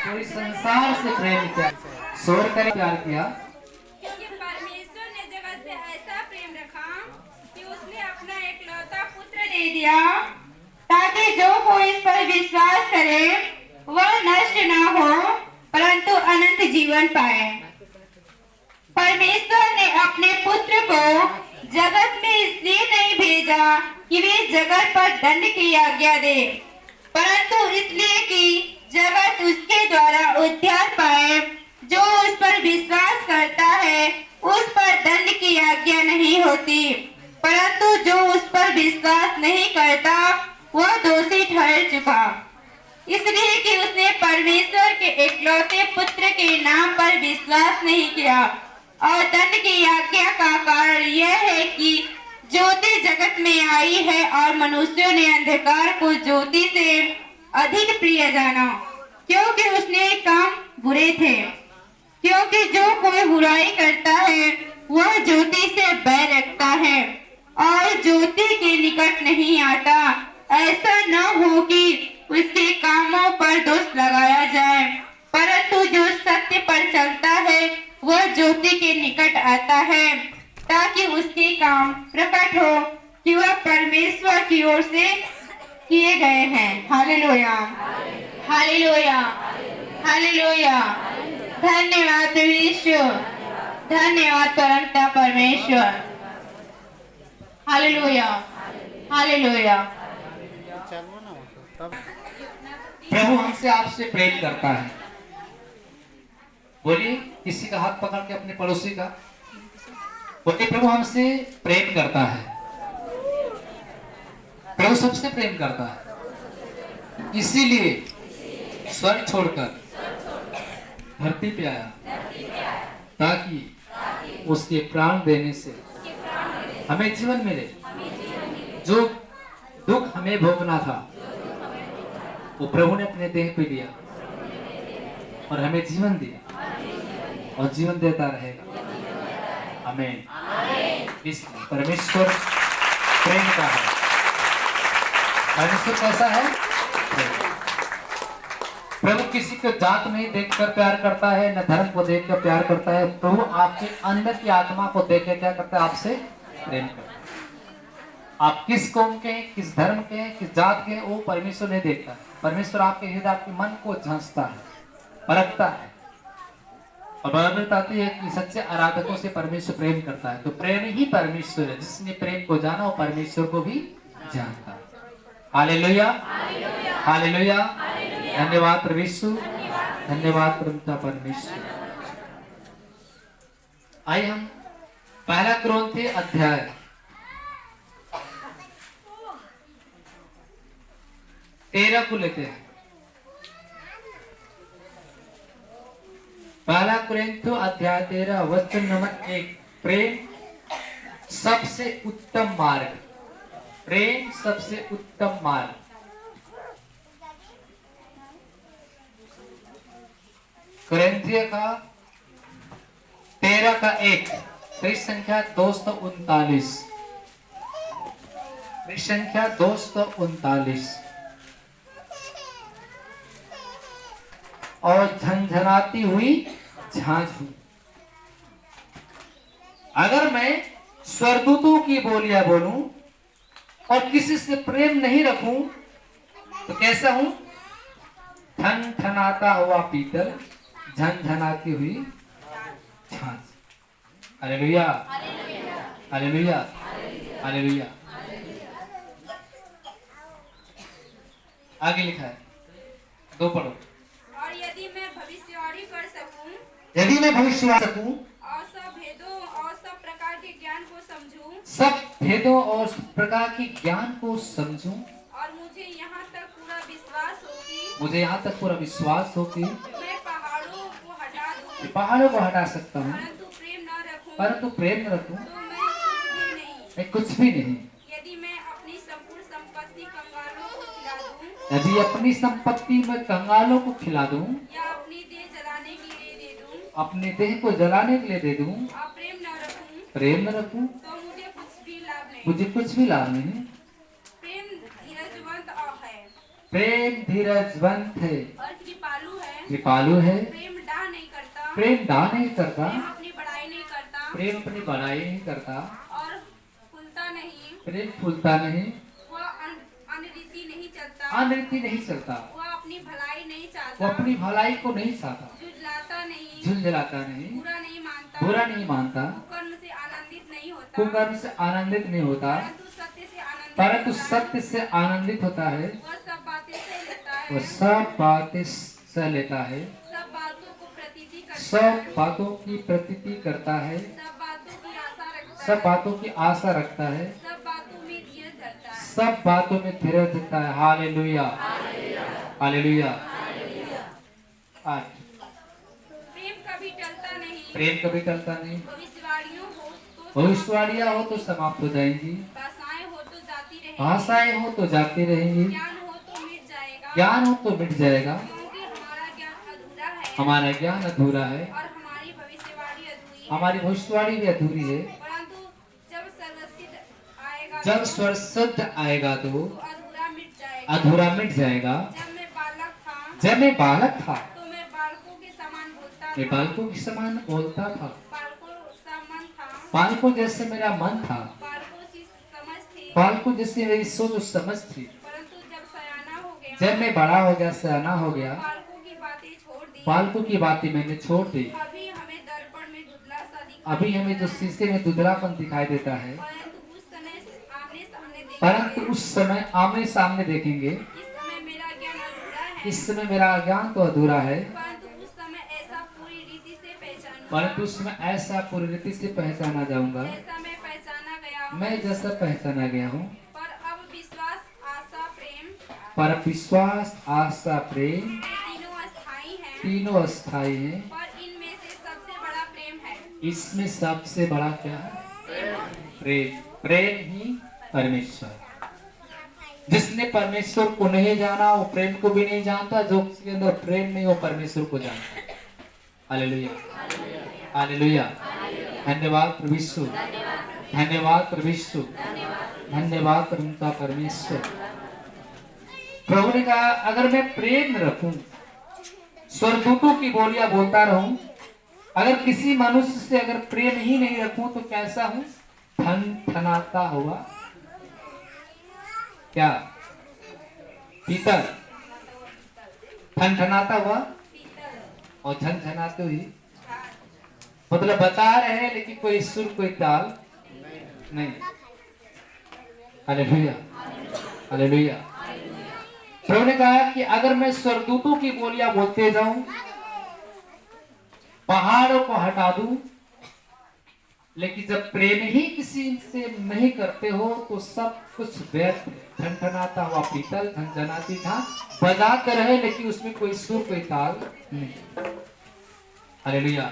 कोई संसार से प्रेम किया, स्वर्ग का प्यार किया। क्योंकि परमेश्वर ने जगत से ऐसा प्रेम रखा कि उसने अपना एकलौता पुत्र दे दिया, ताकि जो कोई इस पर विश्वास करे वह नष्ट न हो परंतु अनंत जीवन पाए। परमेश्वर ने अपने पुत्र को जगत में इसलिए नहीं भेजा कि वे जगत पर दंड की आज्ञा दे, परंतु इसलिए कि जगत उसके द्वारा उद्धार पाए। जो उस पर विश्वास करता है उस पर दंड की आज्ञा नहीं होती, परंतु जो उस पर विश्वास नहीं करता वह दोषी ठहर चुका, इसलिए कि उसने परमेश्वर के एकलौते पुत्र के नाम पर विश्वास नहीं किया। और दंड की आज्ञा का कारण यह है कि ज्योति जगत में आई है और मनुष्यों ने अंधकार को ज्योति से अधिक प्रिय जाना, क्योंकि उसने काम बुरे थे। क्योंकि जो कोई बुराई करता है वह ज्योति से बैर रखता है और ज्योति के निकट नहीं आता, ऐसा न हो कि उसके कामों पर दोष लगाया जाए। परंतु जो सत्य पर चलता है वह ज्योति के निकट आता है, ताकि उसके काम प्रकट हो कि वह परमेश्वर की ओर से किए गए हैं। Hallelujah, hallelujah, hallelujah. धन्यवाद प्रभु यीशु, धन्यवाद परमपिता परमेश्वर। Hallelujah, hallelujah. प्रभु हमसे आपसे प्रेम करता है। बोलिए किसी का हाथ पकड़ के अपने पड़ोसी का बोलिए, प्रभु हमसे प्रेम करता है। प्रभु सबसे प्रेम करता है, इसीलिए स्वर्ग छोड़कर धरती पे आया, ताकि उसके प्राण देने से हमें जीवन मिले। जो दुख हमें भोगना था वो प्रभु ने अपने देह पे दिया और हमें जीवन दिया और जीवन देता रहेगा। आमीन। इस परमेश्वर प्रेम का है। परमेश्वर कैसा है? प्रभु किसी को जात नहीं देखकर प्यार करता है, न धर्म को देखकर प्यार करता है। प्रभु आपके अंदर की आत्मा को देख के क्या करता है? आपसे प्रेम करता है। आप किस कौम के हैं, किस धर्म के हैं, किस जात के हैं, वो परमेश्वर नहीं देखता है। परमेश्वर आपके हृदय, आपके मन को जांचता है, परखता है। और बाइबल बताती है कि सच्चे आराधकों से परमेश्वर प्रेम करता है। तो प्रेम ही परमेश्वर है। जिसने प्रेम को जाना वो परमेश्वर को भी जानता है। Hallelujah, hallelujah. धन्यवाद प्रभु यीशु, धन्यवाद परमपिता परमेश्वर। आइए हम पहला कुरिन्थी अध्याय 13 को लेते हैं। पहला कुरिन्थी अध्याय 13 वचन नंबर 1। प्रेम सबसे उत्तम मार्ग, प्रेम सबसे उत्तम मार्ग। कुरिन्थियों का 13 का 1, पृष्ठ संख्या 239, पृष्ठ संख्या 239। और झंझनाती हुई झांझ हुई। अगर मैं स्वर्गदूतों की बोलियां बोलूं और किसी से प्रेम नहीं रखूं तो कैसा हूं? ठन ठनाता हुआ पीतल, झंझनाती हुई झांझ। Hallelujah, hallelujah, hallelujah. आगे लिखा है, 2 पढ़ो। और यदि मैं भविष्यवाणी कर सकूं, यदि मैं भविष्यवाणी सकूं और सब भेदों और सब प्रकार के ज्ञान को समझूं, सब भेदों और प्रकार के ज्ञान को समझूं, और मुझे यहाँ तक पूरा विश्वास हो कि मुझे यहाँ तक पूरा विश्वास हो कि मैं पहाड़ों को हटा दूं, पहाड़ों को हटा सकता हूँ, परंतु प्रेम न रखूं, परंतु प्रेम न रखूं तो मैं कुछ भी नहीं। मैं कुछ भी नहीं। यदि मैं अपनी संपूर्ण संपत्ति कंगालों को खिला दूं, यदि अपनी संपत्ति में कंगालों को खिला दूं, या अपनी देह जलाने के लिए दे दूं, अपने देह को जलाने के लिए दे दूं, और प्रेम न रखूं, प्रेम न रखूं, तो मुझे कुछ भी लाभ नहीं। मुझे कुछ भी लाभ नहीं। प्रेम धीरजवंत है प्रेम धीरजवंत है और कृपालु है कृपालु है, प्रेम डाह नहीं करता, प्रेम डाह नहीं करता, प्रेम अपनी बड़ाई नहीं करता, प्रेम अपनी बड़ाई नहीं करता, और फूलता नहीं, प्रेम फूलता नहीं, वह अनरीति नहीं चलता, अनरीति नहीं चलता, वह अपनी भलाई नहीं वो चाहता, अपनी भलाई को नहीं चाहता, झुठलाता नहीं, झुंझलाता नहीं, बुरा नहीं मानता, बुरा नहीं मानता, कुकर्म से आनंदित नहीं होता, कुकर्म से आनंदित नहीं होता, परंतु सत्य से आनंदित परंतु होता सत्य से आनंदित होता है, है। वह सब बातें सह लेता है, वो सब बातें सह लेता है, सब बातों को प्रतीति करता है, सब बातों की प्रतीति करता है, सब बातों की आशा रखता सब है, बातों की आशा रखता है, सब बातों में धीरज धरता है। सब बातों में धीरज धरता है। Hallelujah, hallelujah. आज प्रेम कभी टलता नहीं, प्रेम कभी टलता नहीं, भविष्यवाणियां हो तो समाप्त हो जाएंगी, भाषाएं हो तो जाती रहेंगी, भाषाएं हो तो जाती रहेंगी, ज्ञान हो तो मिट जाएगा, ज्ञान हो तो मिट जाएगा, क्योंकि हमारा ज्ञान अधूरा है, हमारा ज्ञान अधूरा है, और हमारी भविष्यवाणी अधूरी है। हमारी भविष्यवाणी भी अधूरी है। परंतु जब सर्वसिद्ध आएगा, जब स्वर शुद्ध आएगा तो तो अधूरा मिट जाएगा। अधूरा मिट जाएगा। जब मैं बालक था, जब मैं बालक था, तो मैं बालकों के समान बोलता मैं था, बालकों के समान बोलता था, बालकों सा मन था, बालकों जैसे मेरा मन था, बालकों सी समझ थी। बालकों जैसे मेरी सोच और समझ थी। परंतु जब सयाना हो गया, जब मैं बड़ा हो गया, सयाना हो गया, बालकों की बातें छोड़ दी, बालकों की बातें मैंने छोड़ दी। अभी हमें दर्पण में धुंधला सा दिखता अभी है, हमें जो शीशे में धुंधलापन दिखाई देता है, परंतु उस समय आमने सामने परंतु देखेंगे। उस समय आमने सामने देखेंगे। इस समय मेरा ज्ञान अधूरा है, इस समय मेरा ज्ञान तो अधूरा है, परंतु उस समय ऐसा पूरी रीति से पहचानूंगा, परंतु उसमें ऐसा पूरी रीति से पहचाना जाऊंगा, जैसा मैं पहचाना गया हूँ। मैं जैसा पहचाना गया हूँ। पर अब विश्वास, आशा, प्रेम, पर विश्वास, आशा, प्रेम ये तीनों अस्थाई हैं, तीनों अस्थाई हैं। पर इनमें से सबसे बड़ा प्रेम है। इसमें सबसे बड़ा क्या है? प्रेम। प्रेम ही परमेश्वर। जिसने परमेश्वर को नहीं जाना वो प्रेम को भी नहीं जानता, जो उसके अंदर प्रेम नहीं वो परमेश्वर को जानता है। Hallelujah, hallelujah. धन्यवाद प्रभु यीशु, धन्यवाद प्रभु यीशु, धन्यवाद उनका परमेश्वर। प्रभु ने कहा अगर मैं प्रेम रखूं, स्वर्गदूतों की बोलियां बोलता रहूं, अगर किसी मनुष्य से अगर प्रेम ही नहीं रखूं तो कैसा हूं? थनथनाता हुआ क्या? पीतल। थनथनाता हुआ और झनझनाते हुई, मतलब बता रहे हैं लेकिन कोई सुर कोई ताल नहीं। Hallelujah, hallelujah. प्रभु ने कहा कि अगर मैं स्वर्गदूतों की बोलियां बोलते जाऊं, पहाड़ों को हटा दूं, लेकिन जब प्रेम ही किसी से नहीं करते हो तो सब कुछ व्यर्थ। ठनठनाता हुआ पीतल, झनझनाती था, बजाते रहे लेकिन उसमें कोई सुर कोई ताल नहीं। हालेलुया।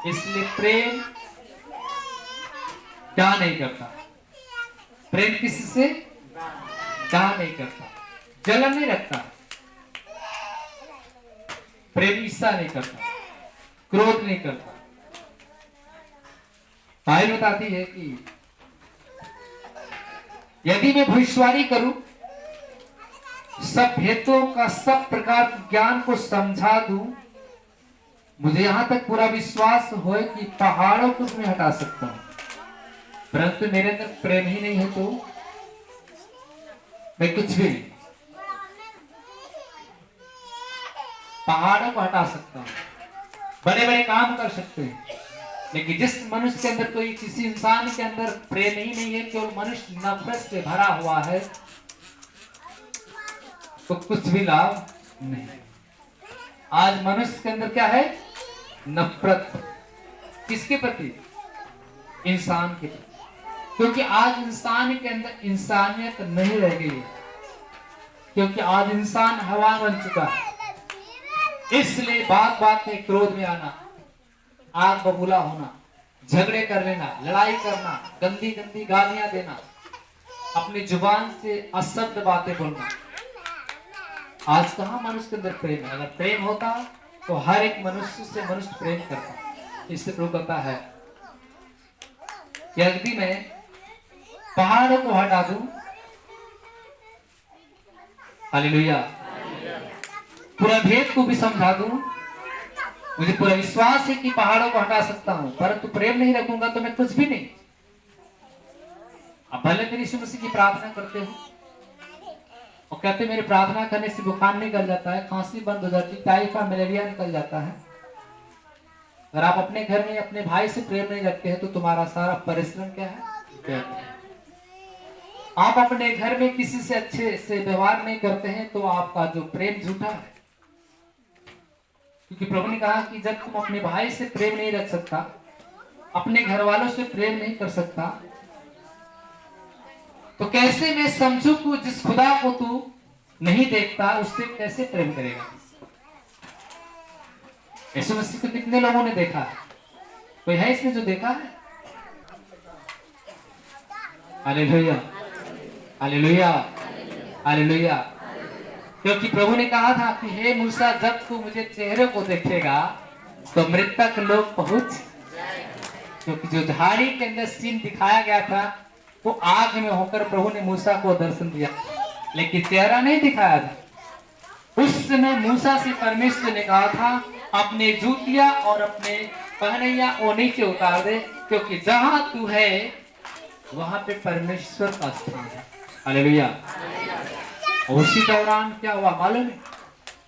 इसलिए प्रेम क्या नहीं करता? प्रेम किसी से क्या नहीं करता? जलन नहीं रखता, प्रेम ईर्ष्या नहीं करता, क्रोध नहीं करता। बाइबल बताती है कि यदि मैं भविष्यवाणी करूं, सब भेदों का सब प्रकार के ज्ञान को समझा दूं, मुझे यहां तक पूरा विश्वास हो कि पहाड़ों को मैं हटा सकता हूं, परंतु मेरे अंदर प्रेम ही नहीं है तो मैं कुछ भी नहीं। पहाड़ों को हटा सकता हूं, बड़े बड़े काम कर सकते हैं, लेकिन जिस मनुष्य के अंदर कोई किसी इंसान के अंदर प्रेम ही नहीं है, केवल मनुष्य नफरत से भरा हुआ है, तो कुछ भी लाभ नहीं। आज मनुष्य के अंदर क्या है? नफरत। किसके प्रति? इंसान के प्रति। क्योंकि आज इंसान के अंदर इंसानियत नहीं रह गई है, क्योंकि आज इंसान हवा बन चुका है। इसलिए बात बात में क्रोध में आना, आग बबूला होना, झगड़े कर लेना, लड़ाई करना, गंदी गंदी गालियां देना, अपनी जुबान से अशब्द बातें बोलना। आज कहां मनुष्य के अंदर प्रेम है? अगर प्रेम होता तो हर एक मनुष्य से मनुष्य प्रेम करता। इससे प्रभु कहता है यदि मैं पहाड़ों को हटा दूं, हालेलुया, पूरा भेद को भी समझा दूं, मुझे पूरा विश्वास है कि पहाड़ों को हटा सकता हूं, परंतु प्रेम नहीं रखूंगा तो मैं कुछ भी नहीं। अब भले मेरी यीशु मसीह की प्रार्थना करते हो और कहते मेरी प्रार्थना करने से बुखार निकल जाता है, खांसी बंद हो जाती है, टाइफाइड मलेरिया निकल जाता है। अगर आप अपने घर में अपने भाई से प्रेम नहीं रखते हैं तो तुम्हारा सारा परिश्रम क्या है? आप अपने घर में किसी से अच्छे से व्यवहार नहीं करते हैं तो आपका जो प्रेम झूठा है। क्योंकि प्रभु ने कहा कि जब तुम अपने भाई से प्रेम नहीं रख सकता, अपने घर वालों से प्रेम नहीं कर सकता, तो कैसे मैं समझू कि जिस खुदा को तू नहीं देखता उससे कैसे प्रेम करेगा? यीशु मसीह को कितने लोगों ने देखा है? कोई है इसमें जो देखा है? Hallelujah, hallelujah, hallelujah. क्योंकि प्रभु ने कहा था कि हे मूसा, जब तू मुझे चेहरे को देखेगा तो मृतक लोग पहुंच, क्योंकि जो झाड़ी के अंदर सीन दिखाया गया था वो आग में होकर प्रभु ने मूसा को दर्शन दिया, लेकिन चेहरा नहीं दिखाया था। उस समय मूसा से परमेश्वर ने कहा था अपने जूतियां और अपने पहनैया वो नीचे उतार दे, क्योंकि जहां तू है वहां पे परमेश्वर का स्थान है। हालेलुया। उसी दौरान क्या हुआ मालूम है?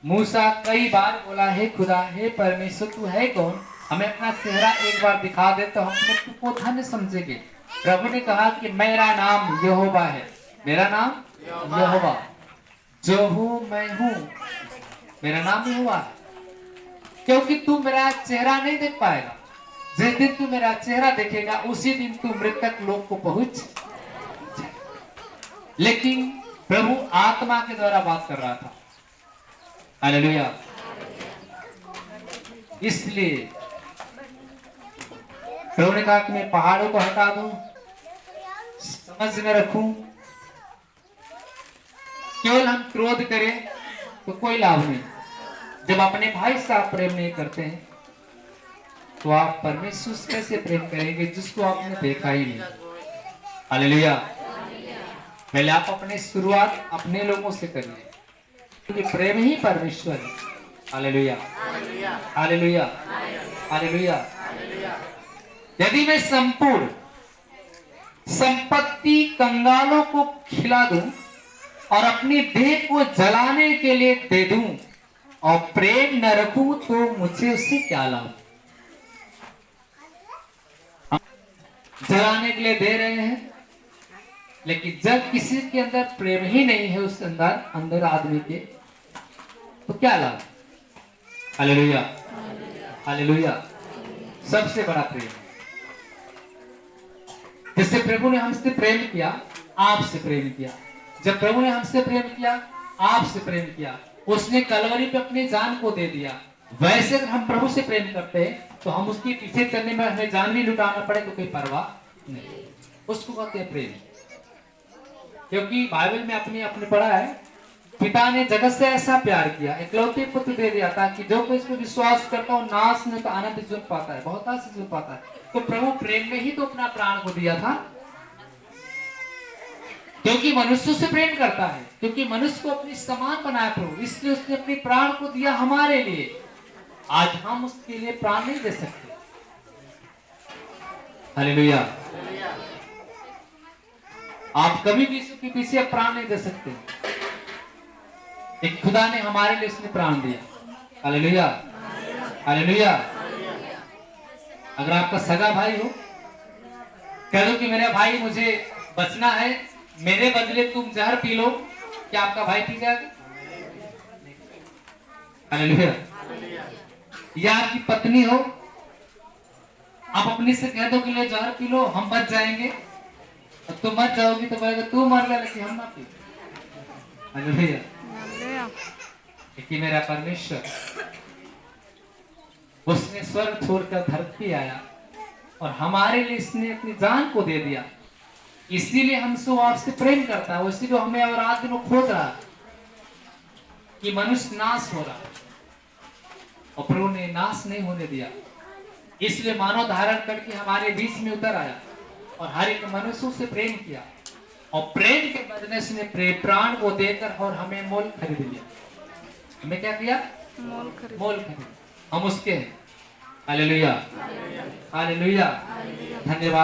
मूसा कई बार बोला, हे खुदा, हे परमेश्वर, तू है कौन? हमें अपना चेहरा एक बार दिखा दे तो हम अपने को धन्य समझेंगे। प्रभु ने कहा कि मेरा नाम यहोवा है, मेरा नाम यहोवा, जो हूं मैं हूं, मेरा नाम यहोवा है। क्योंकि तू मेरा चेहरा नहीं देख पाएगा, जिस दिन तू मेरा चेहरा देखेगा उसी दिन तू मृतक लोग को पहुंच। लेकिन प्रभु आत्मा के द्वारा बात कर रहा था। हालेलुया। इसलिए प्रभु ने कहा कि मैं पहाड़ों को हटा दूं, समझ में रखूं। केवल हम क्रोध करें तो कोई लाभ नहीं। जब अपने भाई से आप प्रेम नहीं करते हैं तो आप परमेश्वर से कैसे प्रेम करेंगे जिसको आपने देखा ही नहीं? हालेलुया। पहले आप अपने शुरुआत अपने लोगों से करिए, क्योंकि प्रेम ही परमेश्वर है। Hallelujah, hallelujah, hallelujah. यदि मैं संपूर्ण संपत्ति कंगालों को खिला दूं और अपनी देह को जलाने के लिए दे दूं और प्रेम न रखूं तो मुझे उससे क्या लाभ? जलाने के लिए दे रहे हैं, लेकिन जब किसी के अंदर प्रेम ही नहीं है उस अंदर आदमी के, तो क्या लाभ? Hallelujah, hallelujah. सबसे बड़ा प्रेम, जिससे प्रभु ने हमसे प्रेम किया, आपसे प्रेम किया। जब प्रभु ने हमसे प्रेम किया, आपसे प्रेम किया, उसने कलवरी पे अपनी जान को दे दिया। वैसे अगर हम प्रभु से प्रेम करते हैं तो हम उसके पीछे चलने में हमें जान भी लुटाना पड़े तो कोई परवाह नहीं। उसको कहते हैं प्रेम। क्योंकि बाइबल में अपने पढ़ा है, पिता ने जगत से ऐसा प्यार किया, इकलौते पुत्र दे दिया ताकि जो कोई इसमें विश्वास करता हो नाश में तो आनंद जीवन पाता है, बहुत से जीवन पाता है। तो प्रभु प्रेम में ही तो अपना प्राण को दिया था, क्योंकि मनुष्य से प्रेम करता है, क्योंकि मनुष्य को अपनी समान बनाया प्रभु, इसलिए उसने अपने प्राण को दिया हमारे लिए। आज हम उसके लिए प्राण नहीं दे सकते। हालेलुया। आप कभी भी इसके पीछे प्राण नहीं दे सकते। एक खुदा ने हमारे लिए उसने प्राण दिया। Hallelujah, hallelujah. अगर आपका सगा भाई हो, कह दो कि मेरा भाई मुझे बचना है, मेरे बदले तुम जहर पी लो, क्या आपका भाई पी जाएगा? हालेलुया। या आपकी पत्नी हो, आप अपनी से कह दो कि ले जहर पी लो, हम बच जाएंगे, और तुम मर जाओगी तो कहेगा तू मर गया लेकिन हम ना पी। हालेलुया। कि मेरा परमेश्वर, उसने स्वर्ग छोड़कर धरती आया और हमारे लिए इसने अपनी जान को दे दिया। इसीलिए हमसे आपसे प्रेम करता है, इसीलिए हमें और रात दिन खोज रहा है कि मनुष्य नाश हो रहा है, और प्रभु ने नाश नहीं होने दिया। इसलिए मानव धारण करके हमारे बीच में उतर आया और हर एक मनुष्य से प्रेम किया, और प्रेम के बदले उसने प्राण को देकर और हमें मोल खरीद लिया। हमें क्या किया? मोल खरीदा। हम उसके हैं। हालेलुया, हालेलुया, धन्यवाद।